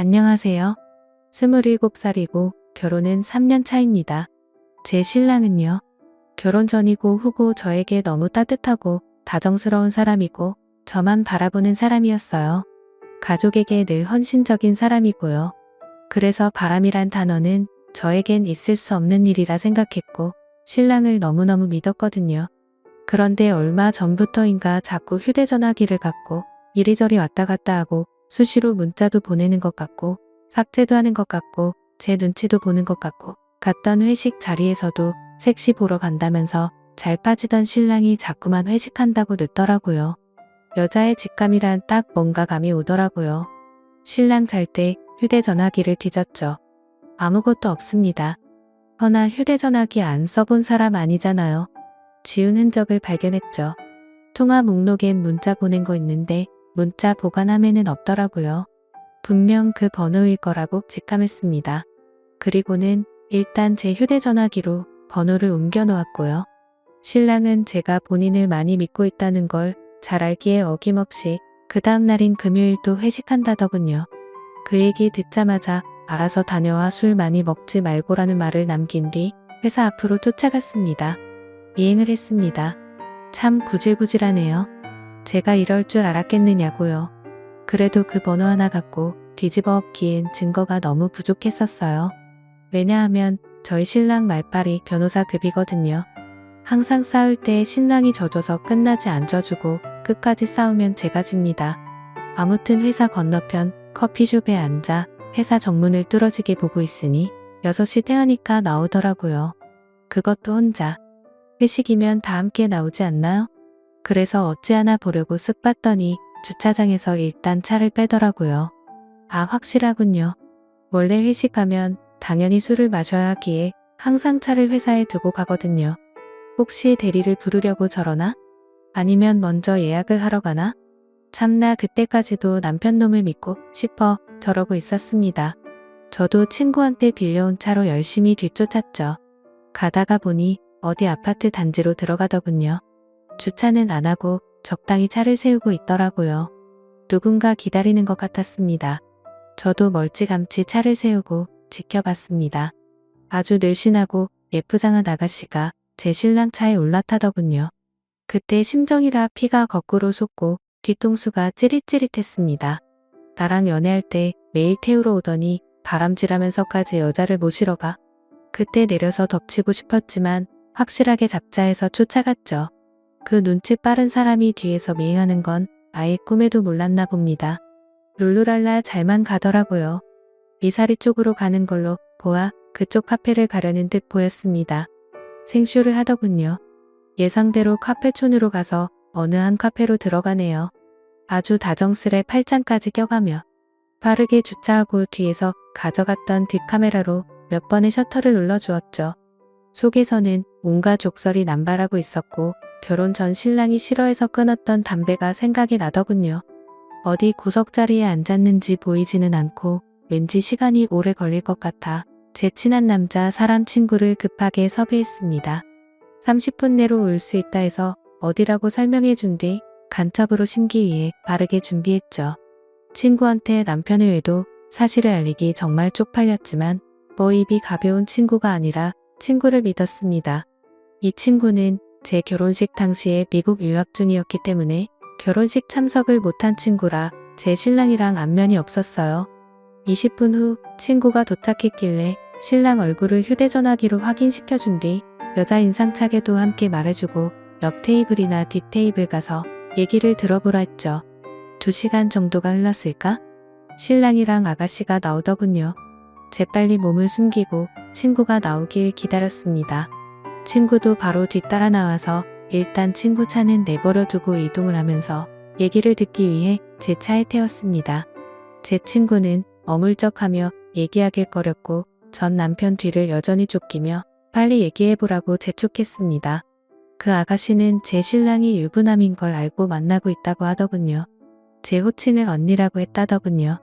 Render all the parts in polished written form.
안녕하세요. 27살이고 결혼은 3년 차입니다. 제 신랑은요. 결혼 전이고 후고 저에게 너무 따뜻하고 다정스러운 사람이고 저만 바라보는 사람이었어요. 가족에게 늘 헌신적인 사람이고요. 그래서 바람이란 단어는 저에겐 있을 수 없는 일이라 생각했고 신랑을 너무너무 믿었거든요. 그런데 얼마 전부터인가 자꾸 휴대전화기를 갖고 이리저리 왔다 갔다 하고 수시로 문자도 보내는 것 같고 삭제도 하는 것 같고 제 눈치도 보는 것 같고 갔던 회식 자리에서도 섹시 보러 간다면서 잘 빠지던 신랑이 자꾸만 회식한다고 늦더라고요. 여자의 직감이란 딱 뭔가 감이 오더라고요. 신랑 잘 때 휴대전화기를 뒤졌죠. 아무것도 없습니다. 허나 휴대전화기 안 써본 사람 아니잖아요. 지운 흔적을 발견했죠. 통화 목록엔 문자 보낸 거 있는데 문자 보관함에는 없더라고요. 분명 그 번호일 거라고 직감했습니다. 그리고는 일단 제 휴대전화기로 번호를 옮겨 놓았고요. 신랑은 제가 본인을 많이 믿고 있다는 걸 잘 알기에 어김없이 그 다음 날인 금요일 또 회식한다더군요. 그 얘기 듣자마자 알아서 다녀와 술 많이 먹지 말고라는 말을 남긴 뒤 회사 앞으로 쫓아갔습니다. 이행을 했습니다. 참 구질구질하네요. 제가 이럴 줄 알았겠느냐고요. 그래도 그 번호 하나 갖고 뒤집어 엎기엔 증거가 너무 부족했었어요. 왜냐하면 저희 신랑 말빨이 변호사급이거든요. 항상 싸울 때 신랑이 져줘서 끝나지 안 져주고 끝까지 싸우면 제가 집니다. 아무튼 회사 건너편 커피숍에 앉아 회사 정문을 뚫어지게 보고 있으니 6시 태하니까 나오더라고요. 그것도 혼자. 회식이면 다 함께 나오지 않나요? 그래서 어찌하나 보려고 쓱 봤더니 주차장에서 일단 차를 빼더라고요. 아, 확실하군요. 원래 회식하면 당연히 술을 마셔야 하기에 항상 차를 회사에 두고 가거든요. 혹시 대리를 부르려고 저러나? 아니면 먼저 예약을 하러 가나? 참나 그때까지도 남편 놈을 믿고 싶어 저러고 있었습니다. 저도 친구한테 빌려온 차로 열심히 뒤쫓았죠. 가다가 보니 어디 아파트 단지로 들어가더군요. 주차는 안 하고 적당히 차를 세우고 있더라고요. 누군가 기다리는 것 같았습니다. 저도 멀찌감치 차를 세우고 지켜봤습니다. 아주 늘씬하고 예쁘장한 아가씨가 제 신랑 차에 올라타더군요. 그때 심정이라 피가 거꾸로 솟고 뒤통수가 찌릿찌릿했습니다. 나랑 연애할 때 매일 태우러 오더니 바람질하면서까지 여자를 모시러 가. 그때 내려서 덮치고 싶었지만 확실하게 잡자 해서 쫓아갔죠. 그 눈치 빠른 사람이 뒤에서 미행하는 건 아예 꿈에도 몰랐나 봅니다. 룰루랄라 잘만 가더라고요. 미사리 쪽으로 가는 걸로 보아 그쪽 카페를 가려는 듯 보였습니다. 생쇼를 하더군요. 예상대로 카페촌으로 가서 어느 한 카페로 들어가네요. 아주 다정스레 팔짱까지 껴가며 빠르게 주차하고 뒤에서 가져갔던 뒷카메라로 몇 번의 셔터를 눌러주었죠. 속에서는 온갖 족설이 남발하고 있었고 결혼 전 신랑이 싫어해서 끊었던 담배가 생각이 나더군요. 어디 구석자리에 앉았는지 보이지는 않고 왠지 시간이 오래 걸릴 것 같아 제 친한 남자 사람 친구를 급하게 섭외했습니다. 30분 내로 올 수 있다 해서 어디라고 설명해 준 뒤 간첩으로 심기 위해 빠르게 준비했죠. 친구한테 남편의 외도 사실을 알리기 정말 쪽팔렸지만 뭐 입이 가벼운 친구가 아니라 친구를 믿었습니다. 이 친구는 제 결혼식 당시에 미국 유학 중이었기 때문에 결혼식 참석을 못한 친구라 제 신랑이랑 안면이 없었어요. 20분 후 친구가 도착했길래 신랑 얼굴을 휴대전화기로 확인시켜준 뒤 여자 인상착에도 함께 말해주고 옆 테이블이나 뒷 테이블 가서 얘기를 들어보라 했죠. 2시간 정도가 흘렀을까? 신랑이랑 아가씨가 나오더군요. 재빨리 몸을 숨기고 친구가 나오길 기다렸습니다. 친구도 바로 뒤따라 나와서 일단 친구 차는 내버려 두고 이동을 하면서 얘기를 듣기 위해 제 차에 태웠습니다. 제 친구는 어물쩍하며 얘기하길 꺼렸고 전 남편 뒤를 여전히 쫓기며 빨리 얘기해보라고 재촉했습니다. 그 아가씨는 제 신랑이 유부남인 걸 알고 만나고 있다고 하더군요. 제 호칭을 언니라고 했다더군요.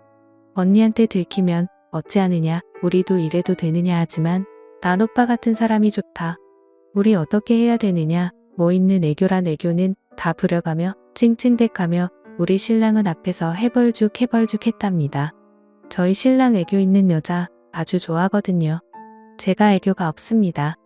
언니한테 들키면 어찌하느냐, 우리도 이래도 되느냐 하지만 난 오빠 같은 사람이 좋다. 우리 어떻게 해야 되느냐, 뭐 있는 애교란 애교는 다 부려가며 찡찡댔가며 우리 신랑은 앞에서 해벌죽 했답니다. 저희 신랑 애교 있는 여자 아주 좋아하거든요. 제가 애교가 없습니다.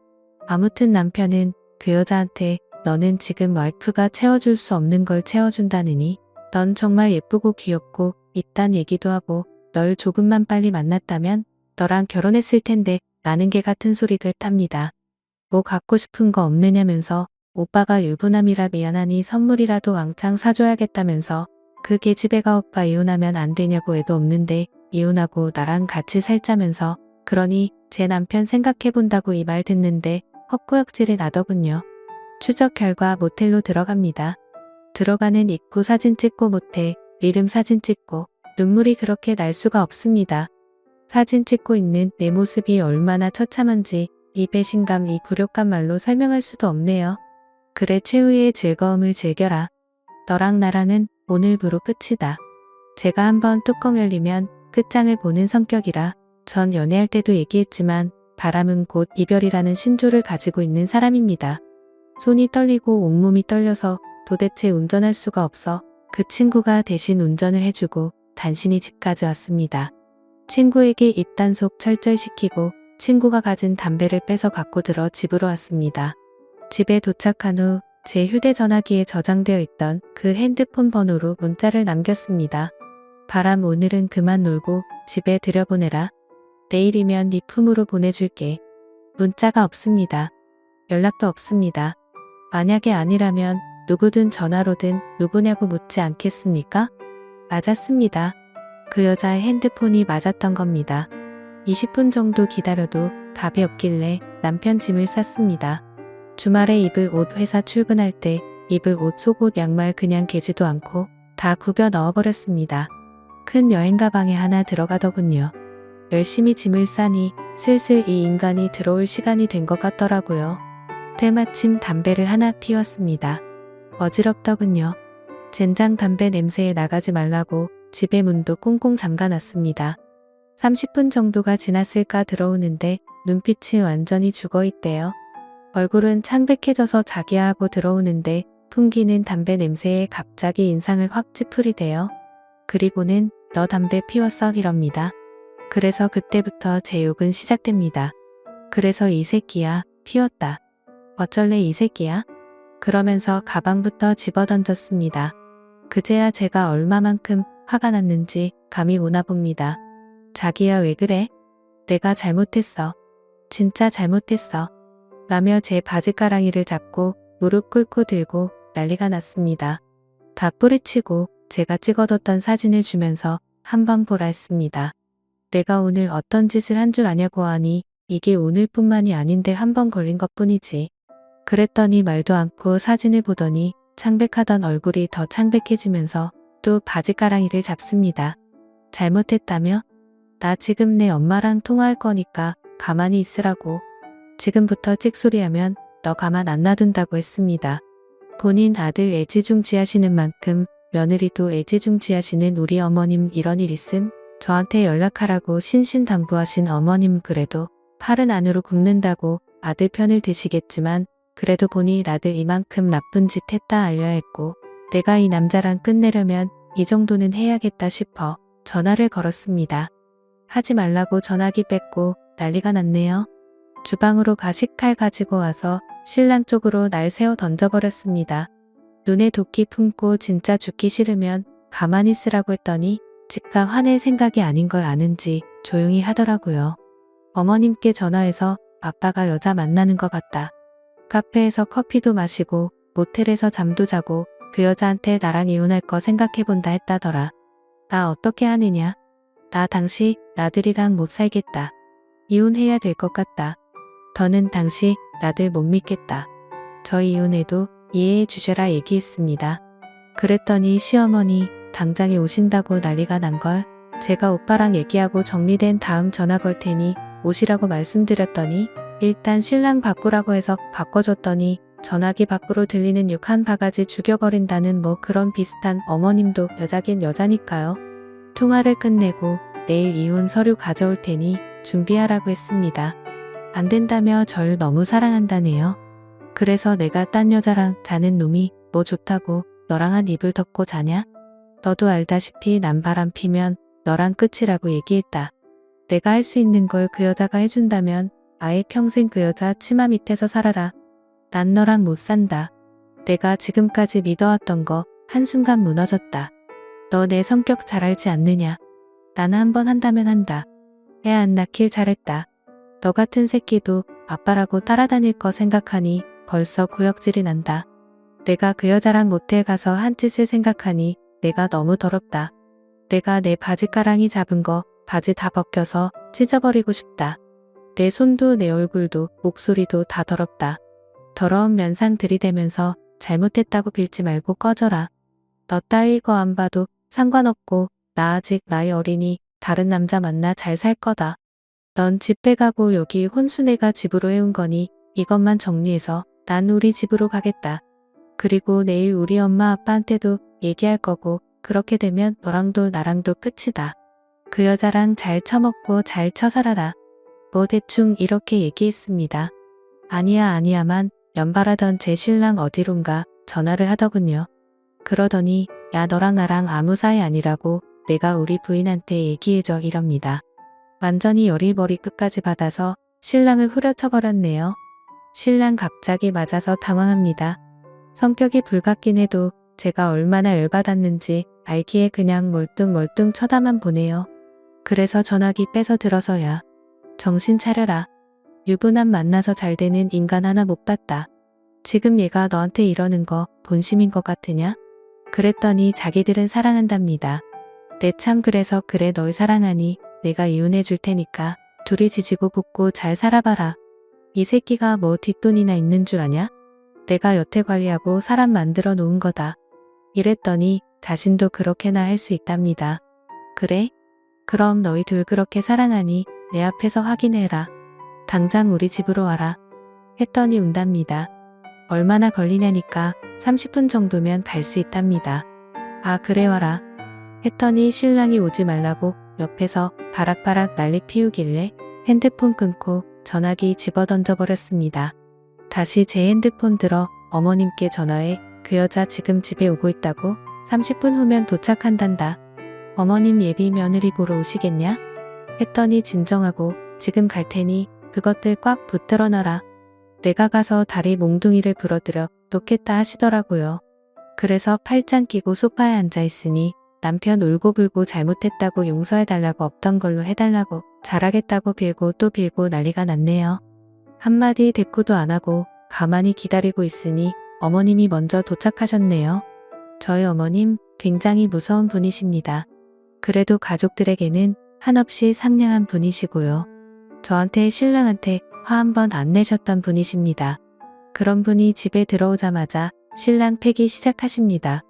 아무튼 남편은 그 여자한테 너는 지금 와이프가 채워줄 수 없는 걸 채워준다느니 넌 정말 예쁘고 귀엽고 이딴 얘기도 하고 널 조금만 빨리 만났다면 너랑 결혼했을 텐데 라는 개 같은 소리도 했답니다. 뭐 갖고 싶은 거 없느냐면서 오빠가 유부남이라 미안하니 선물이라도 왕창 사줘야겠다면서 그 계집애가 오빠 이혼하면 안 되냐고 애도 없는데 이혼하고 나랑 같이 살자면서 그러니 제 남편 생각해본다고 이 말 듣는데 헛구역질이 나더군요. 추적 결과 모텔로 들어갑니다. 들어가는 입구 사진 찍고 모텔, 이름 사진 찍고 눈물이 그렇게 날 수가 없습니다. 사진 찍고 있는 내 모습이 얼마나 처참한지 이 배신감 이 굴욕감 말로 설명할 수도 없네요. 그래 최후의 즐거움을 즐겨라. 너랑 나랑은 오늘부로 끝이다. 제가 한번 뚜껑 열리면 끝장을 보는 성격이라 전 연애할 때도 얘기했지만 바람은 곧 이별이라는 신조를 가지고 있는 사람입니다. 손이 떨리고 온몸이 떨려서 도대체 운전할 수가 없어 그 친구가 대신 운전을 해주고 단신이 집까지 왔습니다. 친구에게 입단속 철저시키고 친구가 가진 담배를 빼서 갖고 들어 집으로 왔습니다. 집에 도착한 후 제 휴대전화기에 저장되어 있던 그 핸드폰 번호로 문자를 남겼습니다. 바람 오늘은 그만 놀고 집에 들여보내라. 내일이면 네 품으로 보내줄게. 문자가 없습니다. 연락도 없습니다. 만약에 아니라면 누구든 전화로든 누구냐고 묻지 않겠습니까? 맞았습니다. 그 여자의 핸드폰이 맞았던 겁니다. 20분 정도 기다려도 답이 없길래 남편 짐을 쌌습니다. 주말에 입을 옷 회사 출근할 때 입을 옷 속옷 양말 그냥 개지도 않고 다 구겨 넣어버렸습니다. 큰 여행 가방에 하나 들어가더군요. 열심히 짐을 싸니 슬슬 이 인간이 들어올 시간이 된 것 같더라고요. 때마침 담배를 하나 피웠습니다. 어지럽더군요. 젠장 담배 냄새에 나가지 말라고 집의 문도 꽁꽁 잠가놨습니다. 30분 정도가 지났을까 들어오는데 눈빛이 완전히 죽어있대요. 얼굴은 창백해져서 자기야 하고 들어오는데 풍기는 담배 냄새에 갑자기 인상을 확 찌푸리대요. 그리고는 너 담배 피웠어 이럽니다. 그래서 그때부터 제 욕은 시작됩니다. 그래서 이 새끼야 피웠다. 어쩔래 이 새끼야? 그러면서 가방부터 집어던졌습니다. 그제야 제가 얼마만큼 화가 났는지 감이 오나 봅니다. 자기야 왜 그래? 내가 잘못했어. 진짜 잘못했어. 라며 제 바지가랑이를 잡고 무릎 꿇고 들고 난리가 났습니다. 다 뿌리치고 제가 찍어뒀던 사진을 주면서 한번 보라 했습니다. 내가 오늘 어떤 짓을 한 줄 아냐고 하니 이게 오늘뿐만이 아닌데 한 번 걸린 것뿐이지. 그랬더니 말도 않고 사진을 보더니 창백하던 얼굴이 더 창백해지면서 또 바지가랑이를 잡습니다. 잘못했다며? 나 지금 내 엄마랑 통화할 거니까 가만히 있으라고. 지금부터 찍소리하면 너 가만 안 놔둔다고 했습니다. 본인 아들 애지중지하시는 만큼 며느리도 애지중지하시는 우리 어머님 이런 일 있음? 저한테 연락하라고 신신당부하신 어머님 그래도 팔은 안으로 굽는다고 아들 편을 드시겠지만 그래도 보니 나들 이만큼 나쁜 짓 했다 알려야 했고 내가 이 남자랑 끝내려면 이 정도는 해야겠다 싶어 전화를 걸었습니다. 하지 말라고 전화기 뺐고 난리가 났네요. 주방으로 가식칼 가지고 와서 신랑 쪽으로 날 세워 던져버렸습니다. 눈에 도끼 품고 진짜 죽기 싫으면 가만히 있으라고 했더니 즉각 화낼 생각이 아닌 걸 아는지 조용히 하더라고요. 어머님께 전화해서 아빠가 여자 만나는 거 봤다. 카페에서 커피도 마시고 모텔에서 잠도 자고 그 여자한테 나랑 이혼할 거 생각해본다 했다더라. 나 어떻게 하느냐? 나 당시 나들이랑 못 살겠다. 이혼해야 될 것 같다. 더는 당시 나들 못 믿겠다. 저희 이혼해도 이해해 주셔라 얘기했습니다. 그랬더니 시어머니 당장에 오신다고 난리가 난걸. 제가 오빠랑 얘기하고 정리된 다음 전화 걸 테니 오시라고 말씀드렸더니 일단 신랑 바꾸라고 해서 바꿔줬더니 전화기 밖으로 들리는 욕 한 바가지 죽여버린다는 뭐 그런 비슷한 어머님도 여자긴 여자니까요. 통화를 끝내고 내일 이혼 서류 가져올 테니 준비하라고 했습니다. 안 된다며 절 너무 사랑한다네요. 그래서 내가 딴 여자랑 자는 놈이 뭐 좋다고 너랑 한 입을 덮고 자냐? 너도 알다시피 난 바람 피면 너랑 끝이라고 얘기했다. 내가 할 수 있는 걸 그 여자가 해준다면 아예 평생 그 여자 치마 밑에서 살아라. 난 너랑 못 산다. 내가 지금까지 믿어왔던 거 한순간 무너졌다. 너 내 성격 잘 알지 않느냐. 나는 한번 한다면 한다. 애 안 낳길 잘했다. 너 같은 새끼도 아빠라고 따라다닐 거 생각하니 벌써 구역질이 난다. 내가 그 여자랑 모텔 가서 한 짓을 생각하니 내가 너무 더럽다. 내가 내 바지가랑이 잡은 거 바지 다 벗겨서 찢어버리고 싶다. 내 손도 내 얼굴도 목소리도 다 더럽다. 더러운 면상 들이대면서 잘못했다고 빌지 말고 꺼져라. 너 따위 거 안 봐도 상관없고 나 아직 나이 어리니 다른 남자 만나 잘 살 거다. 넌 집 빼가고 여기 혼수 내가 집으로 해온 거니 이것만 정리해서 난 우리 집으로 가겠다. 그리고 내일 우리 엄마 아빠한테도 얘기할 거고 그렇게 되면 너랑도 나랑도 끝이다. 그 여자랑 잘 처먹고 잘 처살아라. 뭐 대충 이렇게 얘기했습니다. 아니야만 연발하던 제 신랑 어디론가 전화를 하더군요. 그러더니 야 너랑 나랑 아무 사이 아니라고 내가 우리 부인한테 얘기해줘 이럽니다. 완전히 열이 머리 끝까지 받아서 신랑을 후려쳐버렸네요. 신랑 갑자기 맞아서 당황합니다. 성격이 불같긴 해도 제가 얼마나 열받았는지 알기에 그냥 멀뚱멀뚱 쳐다만 보네요. 그래서 전화기 빼서 들어서야 정신 차려라. 유부남 만나서 잘 되는 인간 하나 못 봤다. 지금 얘가 너한테 이러는 거 본심인 것 같으냐? 그랬더니 자기들은 사랑한답니다. 내 참 그래서 그래 널 사랑하니 내가 이혼해 줄 테니까 둘이 지지고 볶고 잘 살아봐라. 이 새끼가 뭐 뒷돈이나 있는 줄 아냐? 내가 여태 관리하고 사람 만들어 놓은 거다. 이랬더니 자신도 그렇게나 할 수 있답니다. 그래? 그럼 너희 둘 그렇게 사랑하니 내 앞에서 확인해라. 당장 우리 집으로 와라. 했더니 운답니다. 얼마나 걸리냐니까 30분 정도면 갈 수 있답니다. 아 그래 와라. 했더니 신랑이 오지 말라고 옆에서 바락바락 난리 피우길래 핸드폰 끊고 전화기 집어던져 버렸습니다. 다시 제 핸드폰 들어 어머님께 전화해 그 여자 지금 집에 오고 있다고 30분 후면 도착한단다. 어머님 예비 며느리 보러 오시겠냐? 했더니 진정하고 지금 갈 테니 그것들 꽉 붙들어 놔라. 내가 가서 다리 몽둥이를 부러뜨려 놓겠다 하시더라고요. 그래서 팔짱 끼고 소파에 앉아 있으니 남편 울고불고 잘못했다고 용서해달라고 없던 걸로 해달라고 잘하겠다고 빌고 또 빌고 난리가 났네요. 한마디 대꾸도 안 하고 가만히 기다리고 있으니 어머님이 먼저 도착하셨네요. 저희 어머님 굉장히 무서운 분이십니다. 그래도 가족들에게는 한없이 상냥한 분이시고요. 저한테 신랑한테 화 한 번 안 내셨던 분이십니다. 그런 분이 집에 들어오자마자 신랑 패기 시작하십니다.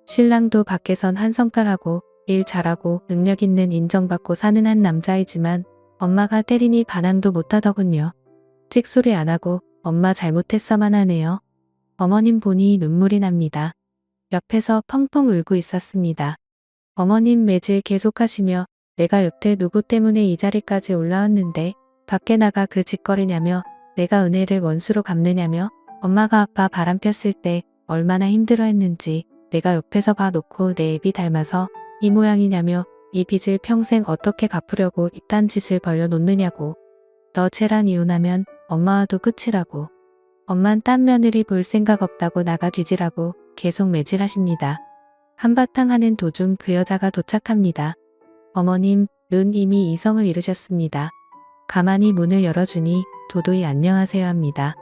신랑도 밖에선 한 성깔하고 일 잘하고 능력 있는 인정받고 사는 한 남자이지만 엄마가 때리니 반항도 못하더군요. 찍소리 안 하고 엄마 잘못했어만 하네요. 어머님 보니 눈물이 납니다. 옆에서 펑펑 울고 있었습니다. 어머님 매질 계속하시며 내가 여태 누구 때문에 이 자리까지 올라왔는데 밖에 나가 그 짓거리냐며 내가 은혜를 원수로 갚느냐며 엄마가 아빠 바람 폈을 때 얼마나 힘들어했는지 내가 옆에서 봐놓고 내 애비 닮아서 이 모양이냐며 이 빚을 평생 어떻게 갚으려고 이딴 짓을 벌려놓느냐고. 너 쟤랑 이혼하면 엄마와도 끝이라고. 엄만 딴 며느리 볼 생각 없다고 나가 뒤지라고 계속 매질하십니다. 한바탕 하는 도중 그 여자가 도착합니다. 어머님, 눈 이미 이성을 잃으셨습니다. 가만히 문을 열어주니 도도히 안녕하세요 합니다.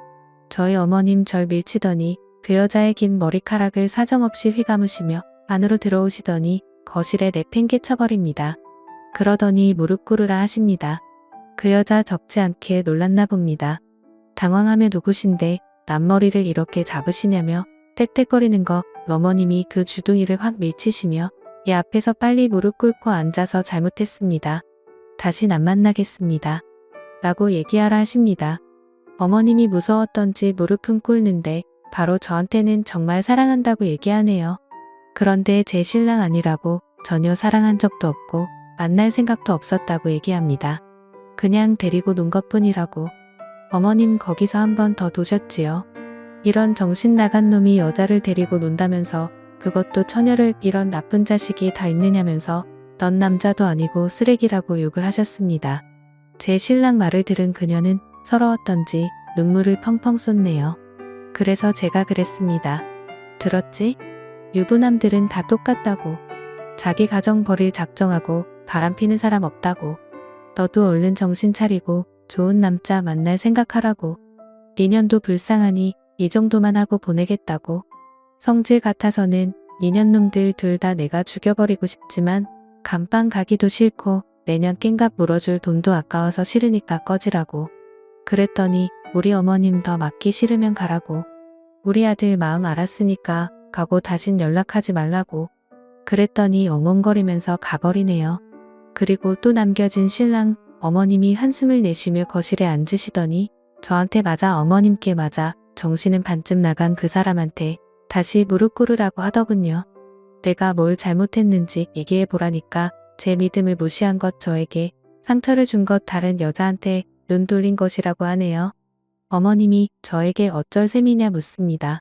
저희 어머님 절 밀치더니 그 여자의 긴 머리카락을 사정없이 휘감으시며 안으로 들어오시더니 거실에 내팽개쳐버립니다. 그러더니 무릎 꿇으라 하십니다. 그 여자 적지 않게 놀랐나 봅니다. 당황하며 누구신데 남머리를 이렇게 잡으시냐며 떽떽거리는 거 어머님이 그 주둥이를 확 밀치시며 얘 앞에서 빨리 무릎 꿇고 앉아서 잘못했습니다. 다신 안 만나겠습니다. 라고 얘기하라 하십니다. 어머님이 무서웠던지 무릎은 꿇는데 바로 저한테는 정말 사랑한다고 얘기하네요. 그런데 제 신랑 아니라고 전혀 사랑한 적도 없고 만날 생각도 없었다고 얘기합니다. 그냥 데리고 논 것뿐이라고. 어머님 거기서 한 번 더 도셨지요. 이런 정신 나간 놈이 여자를 데리고 논다면서 그것도 처녀를 이런 나쁜 자식이 다 있느냐면서 넌 남자도 아니고 쓰레기라고 욕을 하셨습니다. 제 신랑 말을 들은 그녀는 서러웠던지 눈물을 펑펑 쏟네요. 그래서 제가 그랬습니다. 들었지? 유부남들은 다 똑같다고. 자기 가정 버릴 작정하고 바람피는 사람 없다고. 너도 얼른 정신 차리고 좋은 남자 만날 생각하라고. 니년도 불쌍하니 이 정도만 하고 보내겠다고. 성질 같아서는 니년놈들 둘 다 내가 죽여버리고 싶지만 감방 가기도 싫고 내년 깽갑 물어줄 돈도 아까워서 싫으니까 꺼지라고. 그랬더니 우리 어머님 더 맞기 싫으면 가라고. 우리 아들 마음 알았으니까 가고 다신 연락하지 말라고. 그랬더니 엉엉거리면서 가버리네요. 그리고 또 남겨진 신랑 어머님이 한숨을 내쉬며 거실에 앉으시더니 저한테 맞아 어머님께 맞아 정신은 반쯤 나간 그 사람한테 다시 무릎 꿇으라고 하더군요. 내가 뭘 잘못했는지 얘기해 보라니까 제 믿음을 무시한 것 저에게 상처를 준 것 다른 여자한테 눈 돌린 것이라고 하네요. 어머님이 저에게 어쩔 셈이냐 묻습니다.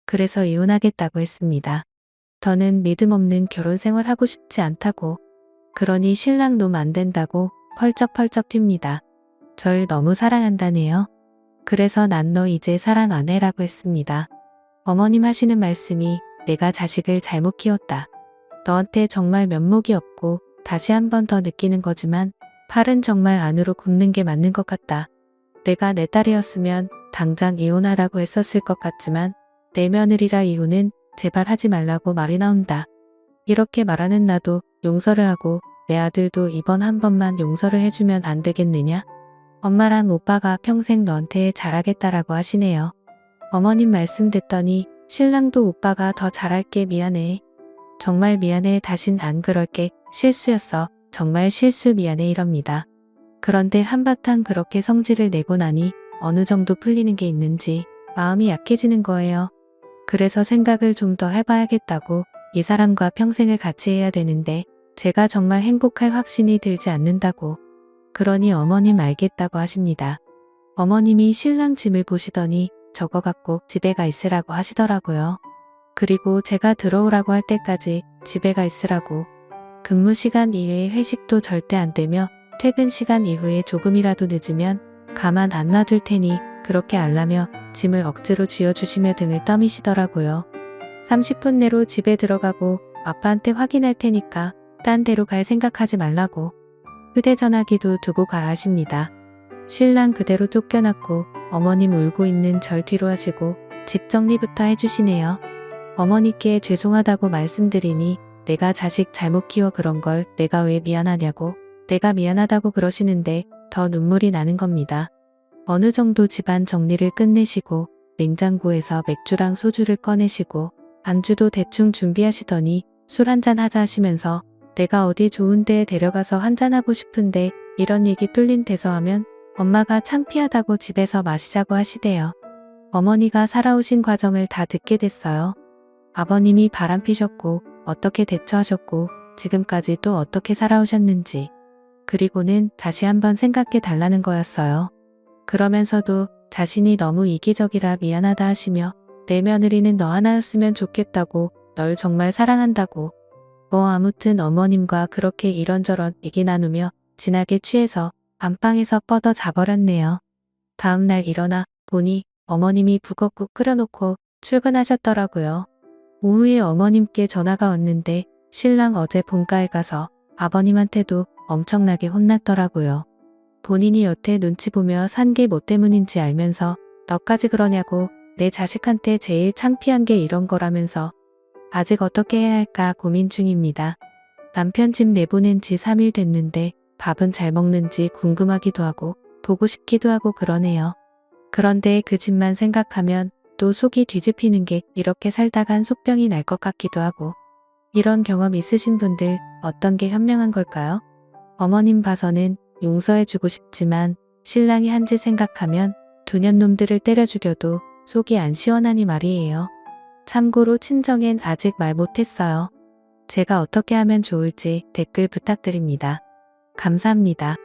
그래서 이혼하겠다고 했습니다. 더는 믿음 없는 결혼 생활 하고 싶지 않다고. 그러니 신랑 놈 안 된다고 펄쩍펄쩍 튑니다. 절 너무 사랑한다네요. 그래서 난 너 이제 사랑 안 해라고 했습니다. 어머님 하시는 말씀이 내가 자식을 잘못 키웠다. 너한테 정말 면목이 없고 다시 한 번 더 느끼는 거지만 팔은 정말 안으로 굽는 게 맞는 것 같다. 내가 내 딸이었으면 당장 이혼하라고 했었을 것 같지만 내 며느리라 이혼은 제발 하지 말라고 말이 나온다. 이렇게 말하는 나도 용서를 하고 내 아들도 이번 한 번만 용서를 해주면 안 되겠느냐? 엄마랑 오빠가 평생 너한테 잘하겠다라고 하시네요. 어머님 말씀 듣더니 신랑도 오빠가 더 잘할게 미안해. 정말 미안해 다신 안 그럴게 실수였어. 정말 실수 미안해 이럽니다. 그런데 한바탕 그렇게 성질을 내고 나니 어느 정도 풀리는 게 있는지 마음이 약해지는 거예요. 그래서 생각을 좀 더 해봐야겠다고 이 사람과 평생을 같이 해야 되는데 제가 정말 행복할 확신이 들지 않는다고. 그러니 어머님 알겠다고 하십니다. 어머님이 신랑 짐을 보시더니 저거 갖고 집에 가 있으라고 하시더라고요. 그리고 제가 들어오라고 할 때까지 집에 가 있으라고. 근무 시간 이외에 회식도 절대 안 되며 퇴근 시간 이후에 조금이라도 늦으면 가만 안 놔둘 테니 그렇게 알라며 짐을 억지로 쥐어주시며 등을 떠미시더라고요. 30분 내로 집에 들어가고 아빠한테 확인할 테니까 딴 데로 갈 생각하지 말라고. 휴대전화기도 두고 가라 하십니다. 신랑 그대로 쫓겨났고 어머님 울고 있는 절 뒤로 하시고 집 정리부터 해주시네요. 어머니께 죄송하다고 말씀드리니 내가 자식 잘못 키워 그런 걸 내가 왜 미안하냐고. 내가 미안하다고 그러시는데 더 눈물이 나는 겁니다. 어느 정도 집안 정리를 끝내시고 냉장고에서 맥주랑 소주를 꺼내시고 안주도 대충 준비하시더니 술 한잔 하자 하시면서 내가 어디 좋은 데에 데려가서 한잔하고 싶은데 이런 얘기 뚫린 데서 하면 엄마가 창피하다고 집에서 마시자고 하시대요. 어머니가 살아오신 과정을 다 듣게 됐어요. 아버님이 바람피셨고 어떻게 대처하셨고 지금까지 또 어떻게 살아오셨는지. 그리고는 다시 한번 생각해 달라는 거였어요. 그러면서도 자신이 너무 이기적이라 미안하다 하시며 내 며느리는 너 하나였으면 좋겠다고 널 정말 사랑한다고. 뭐 아무튼 어머님과 그렇게 이런저런 얘기 나누며 진하게 취해서 안방에서 뻗어 자버렸네요. 다음날 일어나 보니 어머님이 북엇국 끓여놓고 출근하셨더라고요. 오후에 어머님께 전화가 왔는데 신랑 어제 본가에 가서 아버님한테도 엄청나게 혼났더라고요. 본인이 여태 눈치 보며 산 게 뭐 때문인지 알면서 너까지 그러냐고 내 자식한테 제일 창피한 게 이런 거라면서 아직 어떻게 해야 할까 고민 중입니다. 남편 집 내보낸 지 3일 됐는데 밥은 잘 먹는지 궁금하기도 하고 보고 싶기도 하고 그러네요. 그런데 그 집만 생각하면 또 속이 뒤집히는 게 이렇게 살다간 속병이 날 것 같기도 하고. 이런 경험 있으신 분들 어떤 게 현명한 걸까요? 어머님 봐서는 용서해주고 싶지만 신랑이 한 짓 생각하면 두년놈들을 때려 죽여도 속이 안 시원하니 말이에요. 참고로 친정엔 아직 말 못했어요. 제가 어떻게 하면 좋을지 댓글 부탁드립니다. 감사합니다.